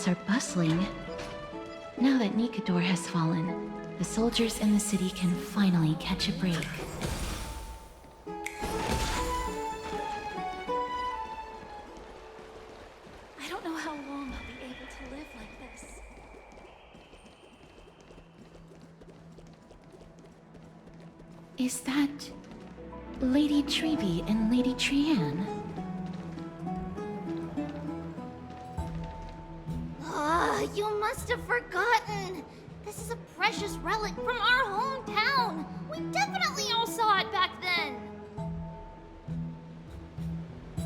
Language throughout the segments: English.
streets are bustling. Now that Nikador has fallen, the soldiers in the city can finally catch a break. I don't know how long I'll be able to live like this. Is that Lady Treby and Lady Trianne? You must have forgotten. This is a precious relic from our hometown. We definitely all saw it back then.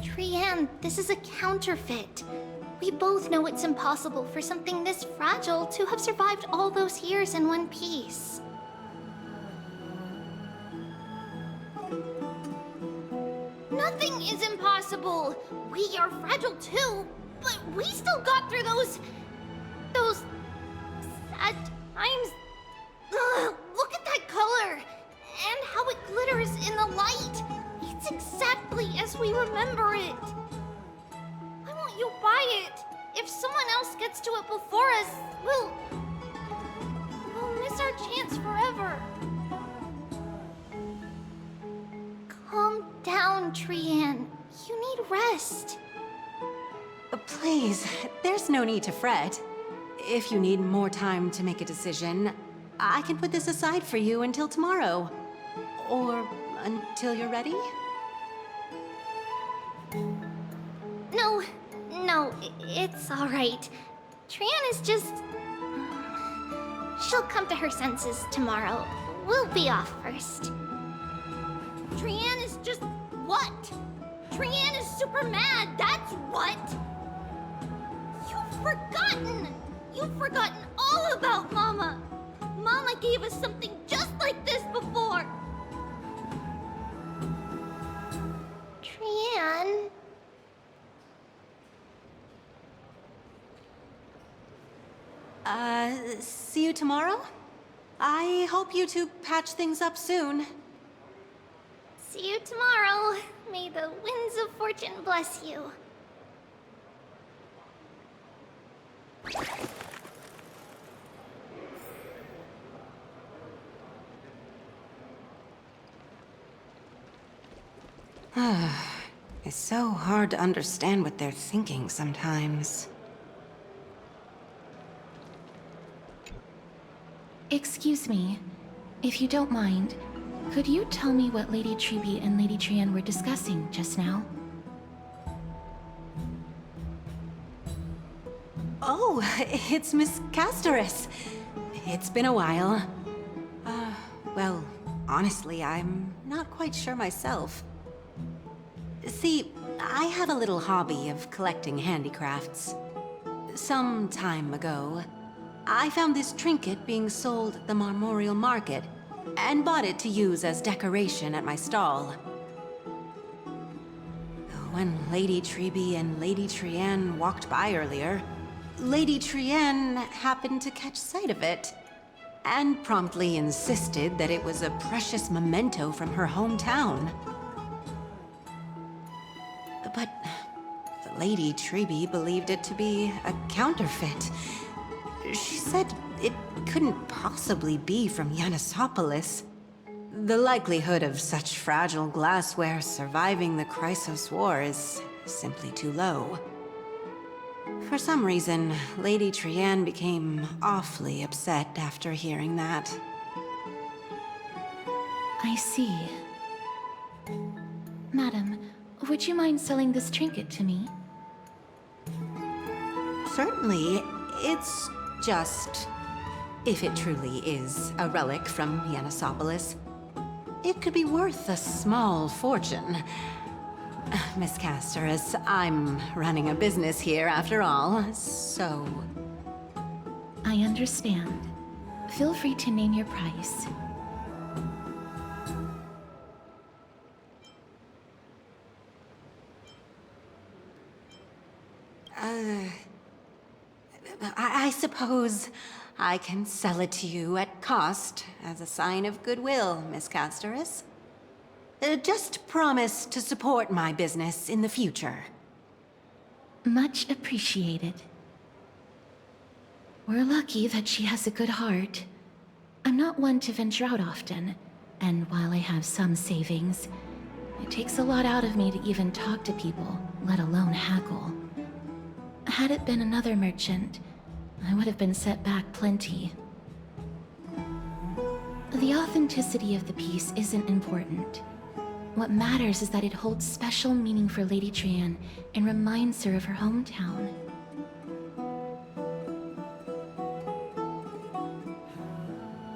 Trianne, this is a counterfeit. We both know it's impossible for something this fragile to have survived all those years in one piece. Nothing is impossible. We are fragile too, but we still got through those sad times. Ugh, look at that color and how it glitters in the light. It's exactly as we remember it. Why won't you buy it? If someone else gets to it before us, we'll miss our chance forever. Calm down, Trianne. You need rest. Please, there's no need to fret. If you need more time to make a decision, I can put this aside for you until tomorrow. Or until you're ready? No, it's all right. Trianne is just... She'll come to her senses tomorrow. We'll be off first. Trianne is just what? Trianne is super mad, that's what! You've forgotten all about Mama! Mama gave us something just like this before! Trianne... See you tomorrow? I hope you two patch things up soon. See you tomorrow. May the winds of fortune bless you. It's so hard to understand what they're thinking sometimes. Excuse me, if you don't mind, could you tell me what Lady Treby and Lady Trianne were discussing just now? Oh, it's Miss Castoris. It's been a while. Well, honestly, I'm not quite sure myself. See, I have a little hobby of collecting handicrafts. Some time ago, I found this trinket being sold at the Marmorial Market, and bought it to use as decoration at my stall. When Lady Treby and Lady Trianne walked by earlier, Lady Trianne happened to catch sight of it, and promptly insisted that it was a precious memento from her hometown. But Lady Treby believed it to be a counterfeit. She said it couldn't possibly be from Yanisopolis. The likelihood of such fragile glassware surviving the Chrysos War is simply too low. For some reason, Lady Trianne became awfully upset after hearing that. I see. Madam, would you mind selling this trinket to me? Certainly, it's just... if it truly is a relic from Yanisopolis, it could be worth a small fortune. Miss Castoris, I'm running a business here after all, so... I understand. Feel free to name your price. I suppose I can sell it to you at cost as a sign of goodwill, Miss Castoris. Just promise to support my business in the future. Much appreciated. We're lucky that she has a good heart. I'm not one to venture out often, and while I have some savings, it takes a lot out of me to even talk to people, let alone haggle. Had it been another merchant, I would have been set back plenty. The authenticity of the piece isn't important. What matters is that it holds special meaning for Lady Trian and reminds her of her hometown.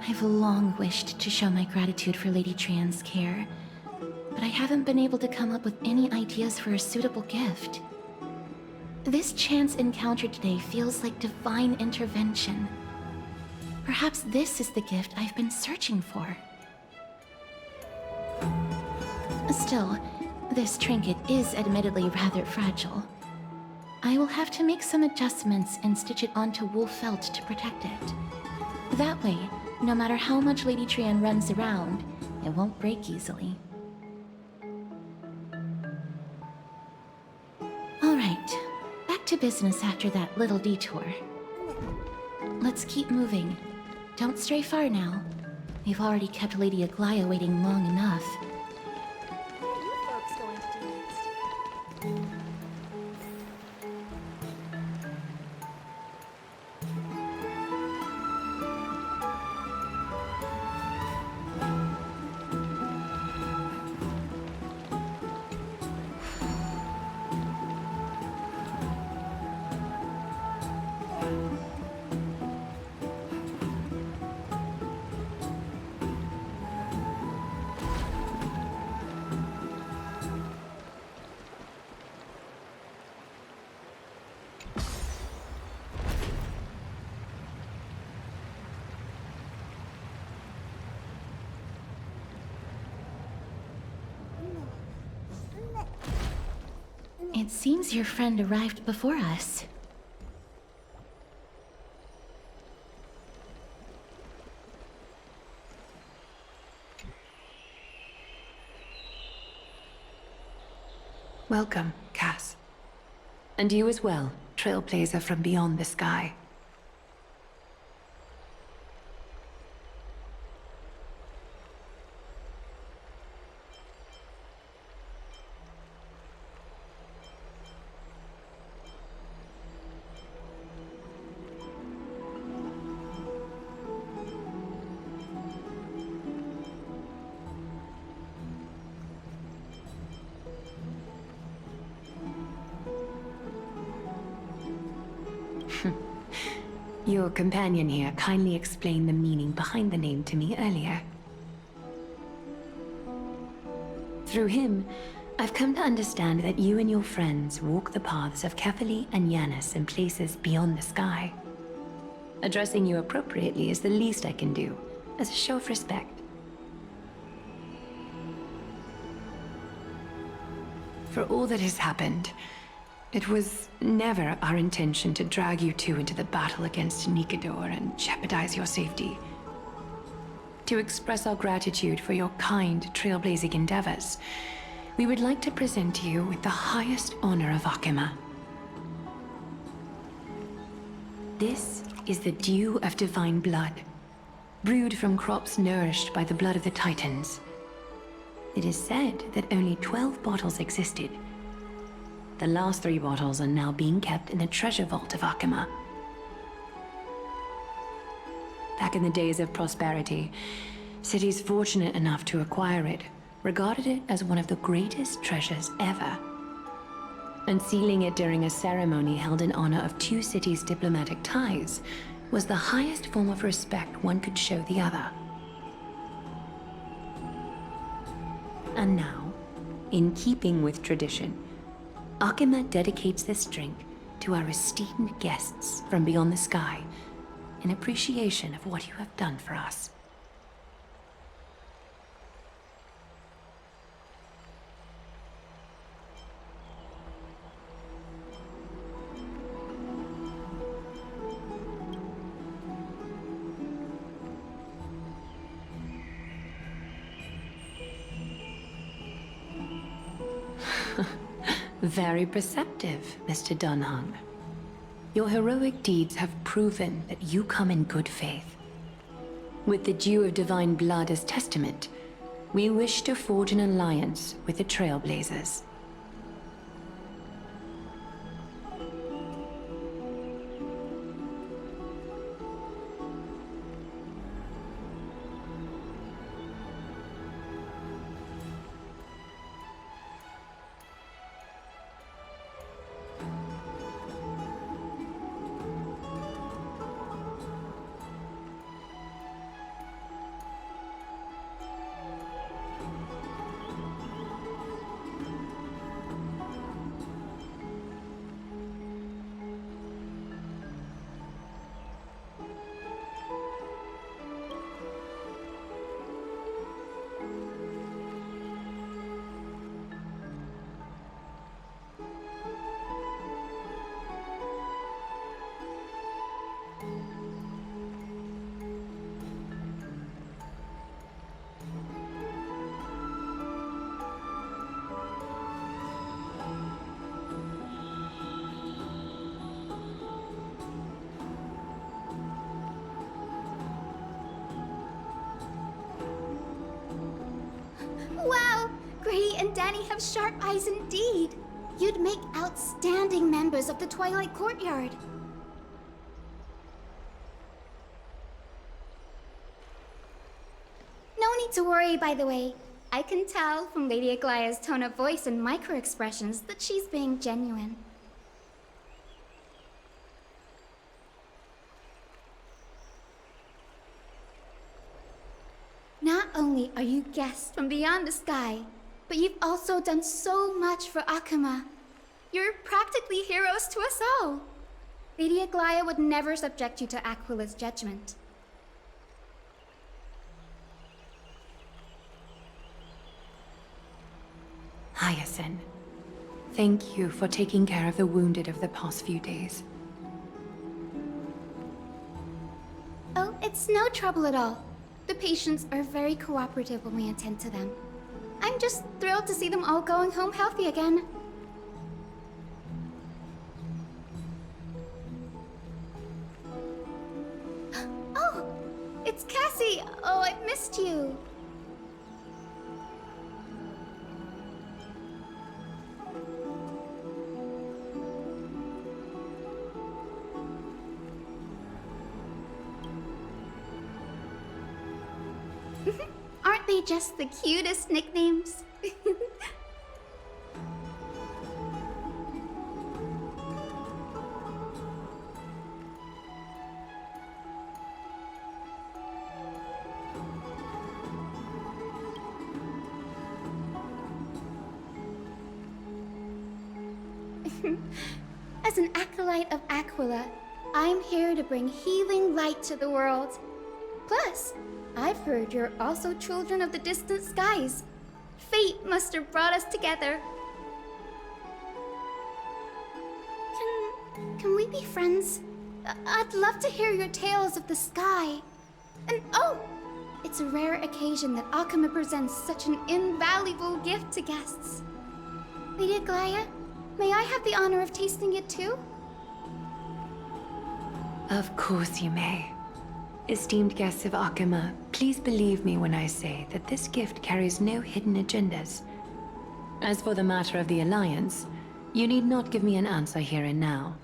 I've long wished to show my gratitude for Lady Trian's care, but I haven't been able to come up with any ideas for a suitable gift. This chance encounter today feels like divine intervention. Perhaps this is the gift I've been searching for. Still, this trinket is admittedly rather fragile. I will have to make some adjustments and stitch it onto wool felt to protect it. That way, no matter how much Lady Trian runs around, it won't break easily. Alright, back to business after that little detour. Let's keep moving. Don't stray far now. We've already kept Lady Aglaia waiting long enough. What are you folks going to do next? It seems your friend arrived before us. Welcome, Cass. And you as well, trailblazer from beyond the sky. Your companion here kindly explained the meaning behind the name to me earlier. Through him, I've come to understand that you and your friends walk the paths of Kefali and Yanis in places beyond the sky. Addressing you appropriately is the least I can do, as a show of respect. For all that has happened, it was never our intention to drag you two into the battle against Nikador and jeopardize your safety. To express our gratitude for your kind, trailblazing endeavors, we would like to present you with the highest honor of Akima. This is the dew of divine blood, brewed from crops nourished by the blood of the Titans. It is said that only 12 bottles existed. The last 3 bottles are now being kept in the treasure vault of Akima. Back in the days of prosperity, cities fortunate enough to acquire it regarded it as one of the greatest treasures ever. Unsealing it during a ceremony held in honor of 2 cities' diplomatic ties was the highest form of respect one could show the other. And now, in keeping with tradition, Akima dedicates this drink to our esteemed guests from beyond the sky, in appreciation of what you have done for us. Very perceptive, Mr. Dunhung. Your heroic deeds have proven that you come in good faith. With the dew of divine blood as testament, we wish to forge an alliance with the Trailblazers. Wow! Grady and Danny have sharp eyes indeed. You'd make outstanding members of the Twilight Courtyard. No need to worry, by the way. I can tell from Lady Aglaya's tone of voice and micro-expressions that she's being genuine. Not only are you guests from beyond the sky, but you've also done so much for Akuma. You're practically heroes to us all. Lady Aglaya would never subject you to Aquila's judgment. Hyacinth, thank you for taking care of the wounded of the past few days. Oh, it's no trouble at all. The patients are very cooperative when we attend to them. I'm just thrilled to see them all going home healthy again. Oh, it's Cassie. Oh, I've missed you. Aren't they just the cutest nicknames? As an acolyte of Aquila, I'm here to bring healing light to the world. Plus, I've heard you're also children of the distant skies. Fate must have brought us together. Can we be friends? I'd love to hear your tales of the sky. And oh, it's a rare occasion that Akuma presents such an invaluable gift to guests. Lady Aglaya, may I have the honor of tasting it too? Of course you may. Esteemed guests of Akuma, please believe me when I say that this gift carries no hidden agendas. As for the matter of the Alliance, you need not give me an answer here and now.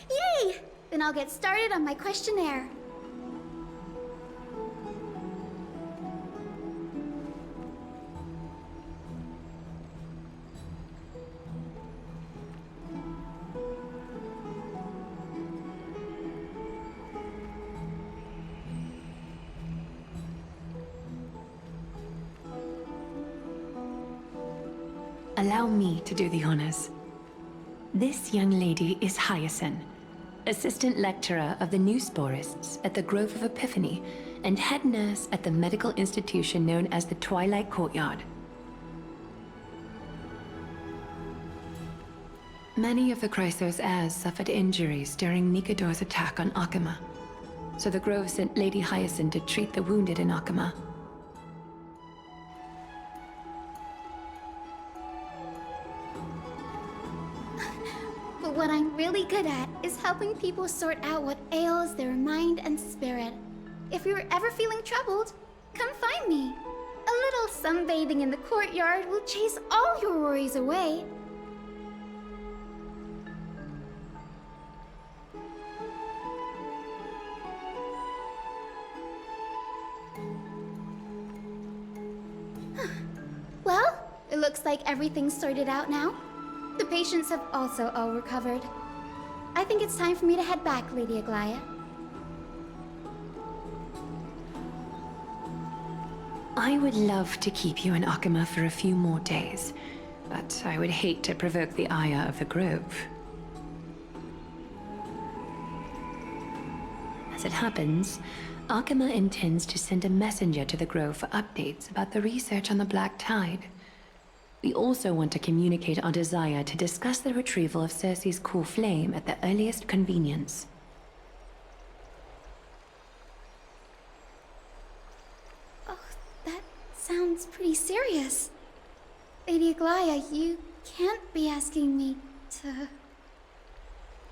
Yay! Then I'll get started on my questionnaire. Allow me to do the honors. This young lady is Hyacinth, assistant lecturer of the new sporists at the Grove of Epiphany, and head nurse at the medical institution known as the Twilight Courtyard. Many of the Chrysos heirs suffered injuries during Nikador's attack on Akama, so the Grove sent Lady Hyacinth to treat the wounded in Akama. But what I'm really good at is helping people sort out what ails their mind and spirit. If you're ever feeling troubled, come find me. A little sunbathing in the courtyard will chase all your worries away. Well, it looks like everything's sorted out now. The patients have also all recovered. I think it's time for me to head back, Lady Aglaya. I would love to keep you in Akama for a few more days, but I would hate to provoke the ire of the Grove. As it happens, Akama intends to send a messenger to the Grove for updates about the research on the Black Tide. We also want to communicate our desire to discuss the retrieval of Circe's core flame at the earliest convenience. Oh, that sounds pretty serious. Lady Aglaya, you can't be asking me to...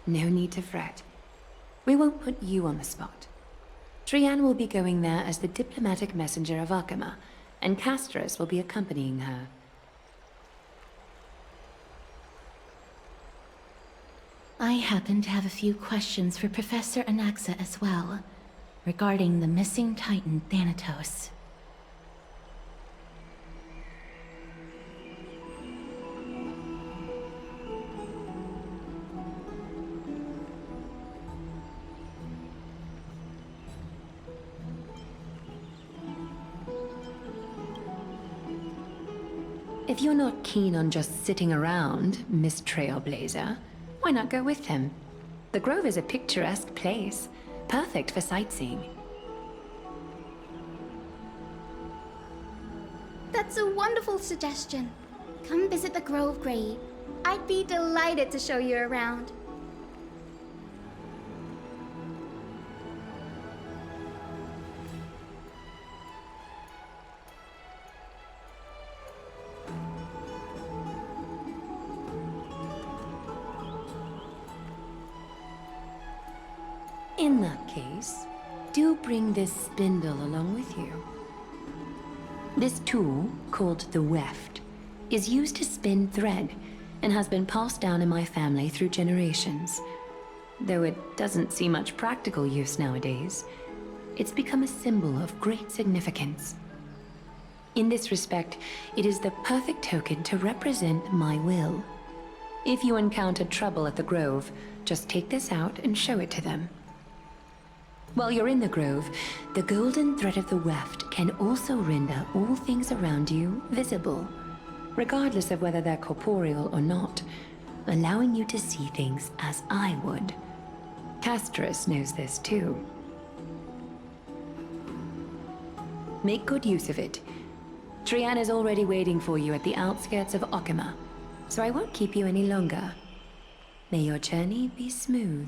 No need to fret. We won't put you on the spot. Trianne will be going there as the diplomatic messenger of Akama, and Castris will be accompanying her. I happen to have a few questions for Professor Anaxa as well, regarding the missing Titan Thanatos. If you're not keen on just sitting around, Miss Trailblazer, why not go with him? The Grove is a picturesque place, perfect for sightseeing. That's a wonderful suggestion. Come visit the Grove, Gray. I'd be delighted to show you around. In that case, do bring this spindle along with you. This tool, called the weft, is used to spin thread and has been passed down in my family through generations. Though it doesn't see much practical use nowadays, it's become a symbol of great significance. In this respect, it is the perfect token to represent my will. If you encounter trouble at the Grove, just take this out and show it to them. While you're in the Grove, the golden thread of the weft can also render all things around you visible, regardless of whether they're corporeal or not, allowing you to see things as I would. Castris knows this too. Make good use of it. Trianne is already waiting for you at the outskirts of Akama, so I won't keep you any longer. May your journey be smooth.